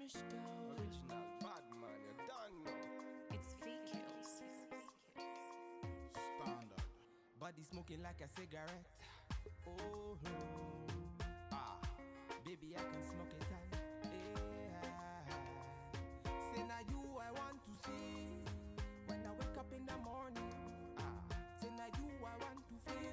Original bad man, you don't know. It's fake kills. Standard. Body smoking like a cigarette. Oh, baby, I can smoke it all. Yeah. Say now you I want to see when I wake up in the morning. Say now you I want to feel.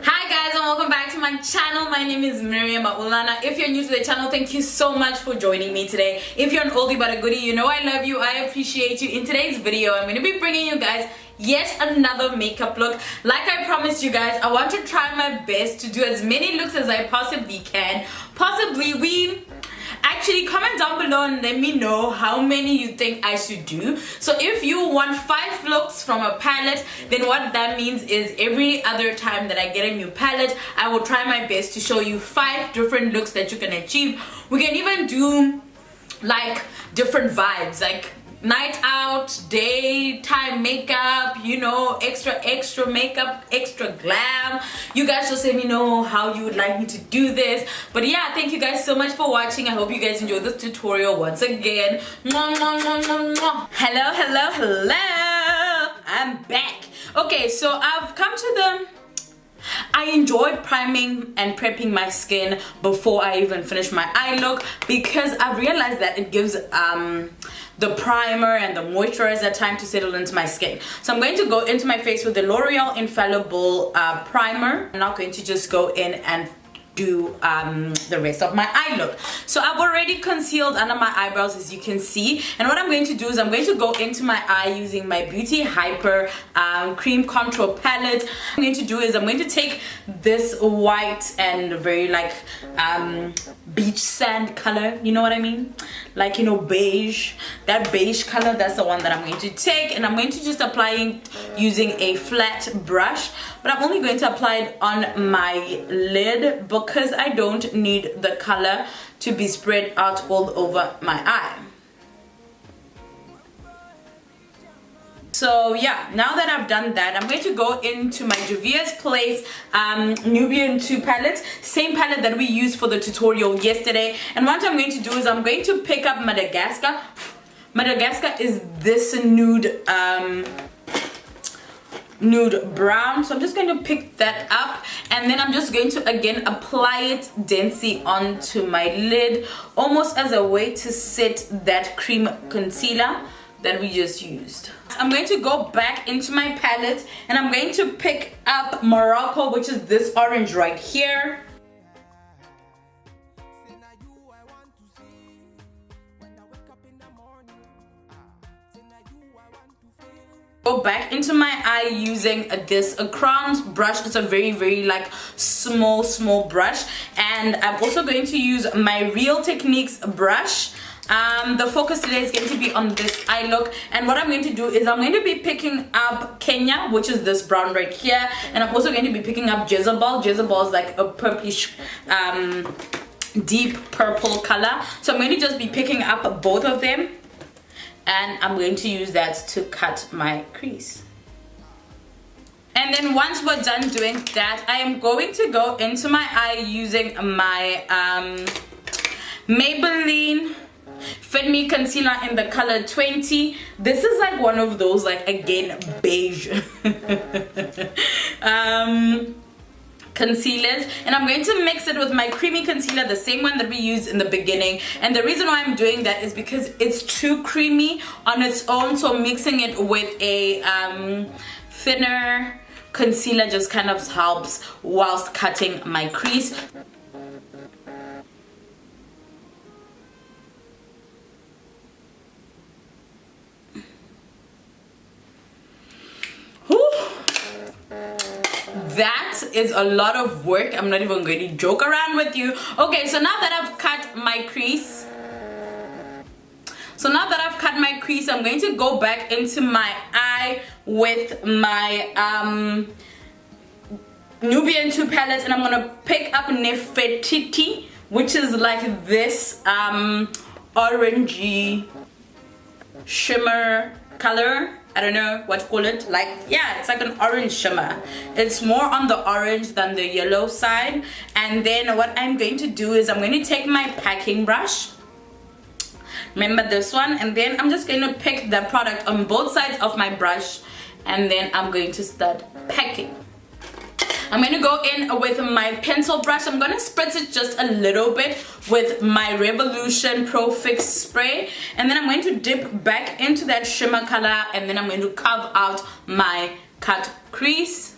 Hi guys, and welcome back to my channel. My name is Miriam Maulana. If you're new to the channel, thank you so much for joining me today. If you're an oldie but a goodie, you know I love you, I appreciate you. In today's video, I'm going to be bringing you guys yet another makeup look. Like I promised you guys, I want to try my best to do as many looks as I possibly can. Actually, comment down below and let me know how many you think I should do. So if you want 5 looks from a palette, then what that means is every other time that I get a new palette, I will try my best to show you 5 different looks that you can achieve. We can even do like different vibes, like night out, daytime makeup, you know, extra makeup, extra glam. You guys just let me know how you would like me to do this. But yeah, thank you guys so much for watching. I hope you guys enjoyed this tutorial once again. Mwah, mwah, mwah, mwah, mwah. Hello, I'm back. Okay, so I've come to I enjoy priming and prepping my skin before I even finish my eye look, because I've realized that it gives the primer and the moisturizer time to settle into my skin. So I'm going to go into my face with the L'Oreal Infallible primer. I'm not going to just go in and do the rest of my eye look. So I've already concealed under my eyebrows, as you can see, and what I'm going to do is I'm going to go into my eye using my Beauty Hyper cream contour palette. What I'm going to do is I'm going to take this white and very like beach sand color, you know what I mean, like, you know, beige, that beige color, that's the one that I'm going to take, and I'm going to just apply it using a flat brush, but I'm only going to apply it on my lid because I don't need the color to be spread out all over my eye. So yeah, now that I've done that, I'm going to go into my Juvia's Place Nubian 2 palette, same palette that we used for the tutorial yesterday. And what I'm going to do is I'm going to pick up Madagascar. Madagascar is this nude brown, so I'm just going to pick that up, and then I'm just going to again apply it densely onto my lid, almost as a way to set that cream concealer that we just used. I'm going to go back into my palette and I'm going to pick up Morocco, which is this orange right here. Go back into my eye using this crown brush. It's a very like small brush, and I'm also going to use my Real Techniques brush. The focus today is going to be on this eye look, and what I'm going to do is I'm going to be picking up Kenya, which is this brown right here, and I'm also going to be picking up Jezebel. Jezebel is like a purplish deep purple color, so I'm going to just be picking up both of them, and I'm going to use that to cut my crease. And then once we're done doing that, I am going to go into my eye using my Maybelline Fit Me concealer in the color 20. This is like one of those, like, again, beige concealers, and I'm going to mix it with my creamy concealer, the same one that we used in the beginning. And the reason why I'm doing that is because it's too creamy on its own, so mixing it with a thinner concealer just kind of helps whilst cutting my crease. That is a lot of work. I'm not even going to joke around with you. Okay, so now that I've cut my crease, I'm going to go back into my eye with my Nubian 2 palette, and I'm going to pick up Nefertiti, which is like this orangey shimmer color. I don't know what to call it, like, yeah, it's like an orange shimmer. It's more on the orange than the yellow side. And then what I'm going to do is I'm going to take my packing brush Remember this one? And then I'm just going to pick the product on both sides of my brush, and then I'm going to start packing. I'm going to go in with my pencil brush. I'm going to spritz it just a little bit with my Revolution Pro Fix spray, and then I'm going to dip back into that shimmer color, and then I'm going to carve out my cut crease.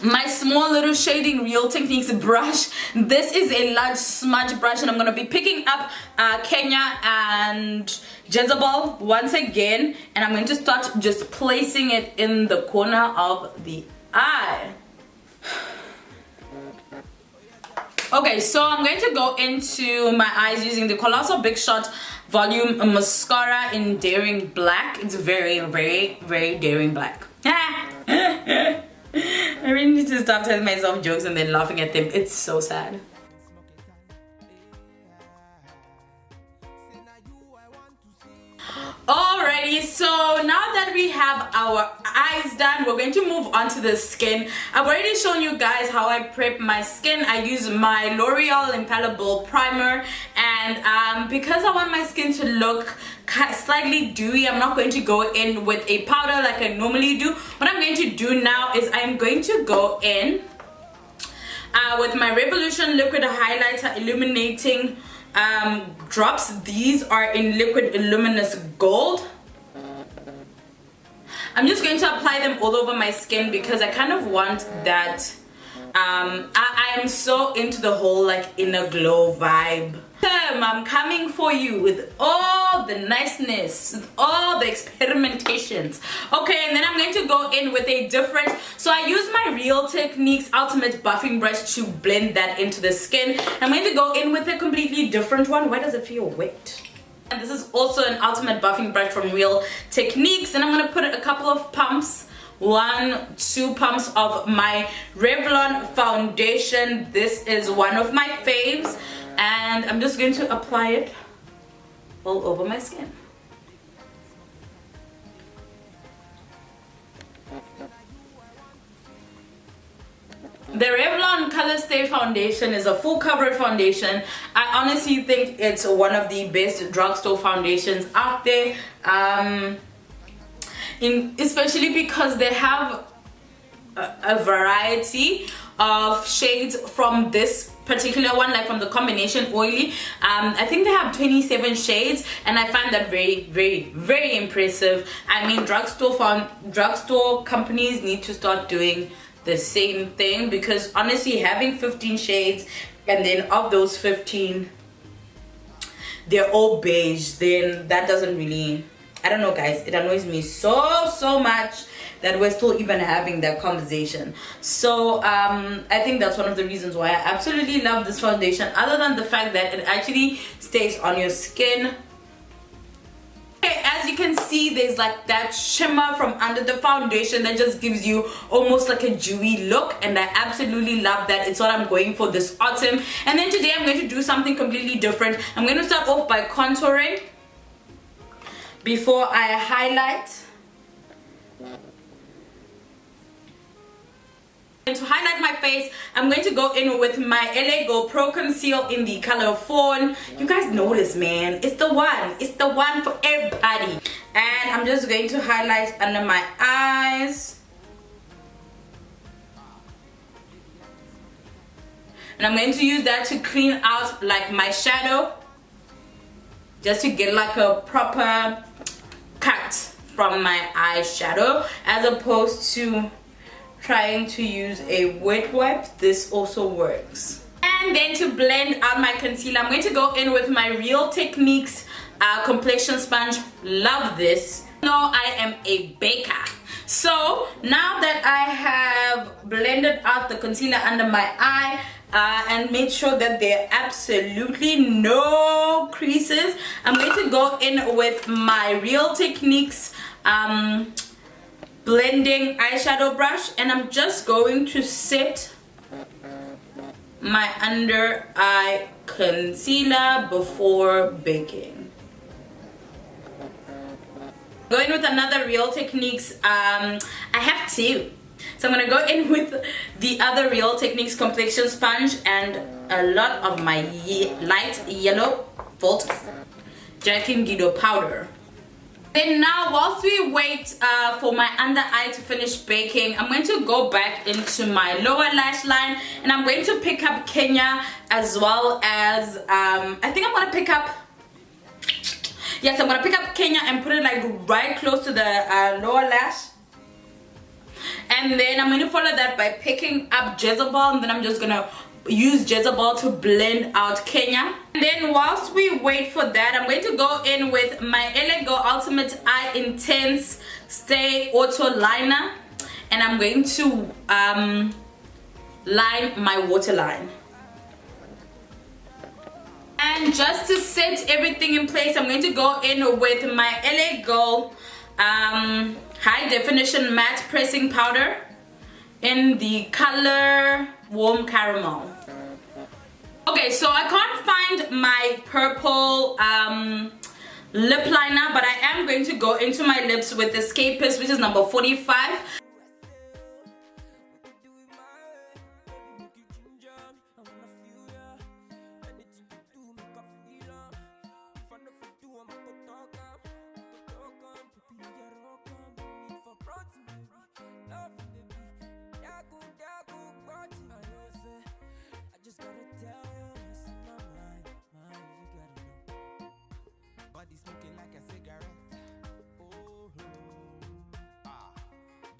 My small little shading Real Techniques brush. This is a large smudge brush, and I'm going to be picking up Kenya and Jezebel once again, and I'm going to start just placing it in the corner of the eye. Okay, so I'm going to go into my eyes using the Colossal Big Shot Volume Mascara in Daring Black. It's very, very, very daring black. I really need to stop telling myself jokes and then laughing at them. It's so sad. Alrighty, so now that we have our eyes done, we're going to move on to the skin. I've already shown you guys how I prep my skin. I use my L'Oreal Infallible Primer, and because I want my skin to look slightly dewy, I'm not going to go in with a powder like I normally do. What I'm going to do now is I'm going to go in with my Revolution Liquid Highlighter Illuminating drops. These are in Liquid Luminous Gold. I'm just going to apply them all over my skin because I kind of want that. I am so into the whole like inner glow vibe. I'm coming for you with all the niceness, with all the experimentations. Okay, and then I'm going to go in with a different, so I use my Real Techniques Ultimate Buffing Brush to blend that into the skin. I'm going to go in with a completely different one. Why does it feel wet? And this is also an Ultimate Buffing Brush from Real Techniques, and I'm going to put a couple of pumps, 1-2 pumps of my Revlon foundation. This is one of my faves, and I'm just going to apply it all over my skin. The Revlon Color Stay Foundation is a full coverage foundation. I honestly think it's one of the best drugstore foundations out there, especially because they have a variety of shades from this particular one, like from the combination oily. I think they have 27 shades, and I find that very, very, very impressive. I mean, drugstore companies need to start doing the same thing, because honestly, having 15 shades, and then of those 15 they're all beige, then that doesn't really, I don't know guys, it annoys me so much that we're still even having that conversation. So I think that's one of the reasons why I absolutely love this foundation, other than the fact that it actually stays on your skin. Okay, as you can see, there's like that shimmer from under the foundation that just gives you almost like a dewy look, and I absolutely love that. It's what I'm going for this autumn. And then today I'm going to do something completely different. I'm going to start off by contouring before I highlight. And to highlight my face, I'm going to go in with my LA Go Pro Conceal in the color Fawn. You guys know this, man. It's the one for everybody. And I'm just going to highlight under my eyes. And I'm going to use that to clean out like my shadow, just to get like a proper cut from my eyeshadow, as opposed to trying to use a wet wipe. This also works. And then to blend out my concealer, I'm going to go in with my Real Techniques complexion sponge. Love this. No, I am a baker. So now that I have blended out the concealer under my eye and made sure that there are absolutely no creases, I'm going to go in with my Real Techniques blending eyeshadow brush, and I'm just going to set my under eye concealer before baking. Going with another Real Techniques, I have two. So I'm going to go in with the other Real Techniques complexion sponge and a lot of my light yellow Guido powder. Then now, whilst we wait for my under eye to finish baking, I'm going to go back into my lower lash line, and I'm going to pick up Kenya, as well as I think I'm gonna pick up, yes, I'm gonna pick up Kenya and put it like right close to the lower lash. And then I'm going to follow that by picking up Jezebel, and then I'm just gonna use Jezebel to blend out Kenya. And then whilst we wait for that, I'm going to go in with my LA Girl Ultimate Eye Intense Stay Auto Liner, and I'm going to line my waterline. And just to set everything in place, I'm going to go in with my LA Girl High Definition Matte Pressing Powder in the color Warm Caramel. Okay, so I can't find my purple lip liner, but I am going to go into my lips with Escapist, which is number 45.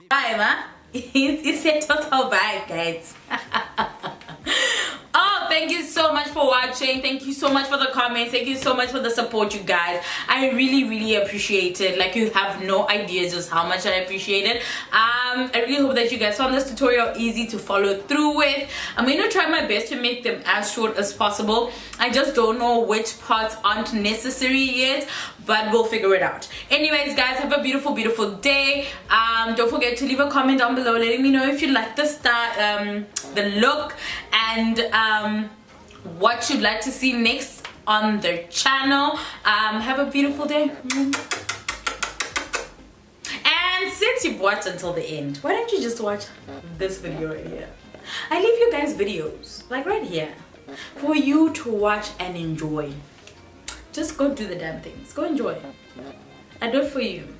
Vibe, huh? It's a total vibe, guys. Oh, thank you so much for watching. Thank you so much for the comments. Thank you so much for the support, you guys. I really appreciate it. Like, you have no idea just how much I appreciate it. I really hope that you guys found this tutorial easy to follow through with. I'm going to try my best to make them as short as possible. I just don't know which parts aren't necessary yet, but we'll figure it out. Anyways, guys, have a beautiful day. Don't forget to leave a comment down below letting me know if you like the style, the look, and what you'd like to see next on the channel. Have a beautiful day. And since you've watched until the end, why don't you just watch this video right here? I leave you guys videos like right here for you to watch and enjoy. Just go do the damn things. Go enjoy. I do it for you.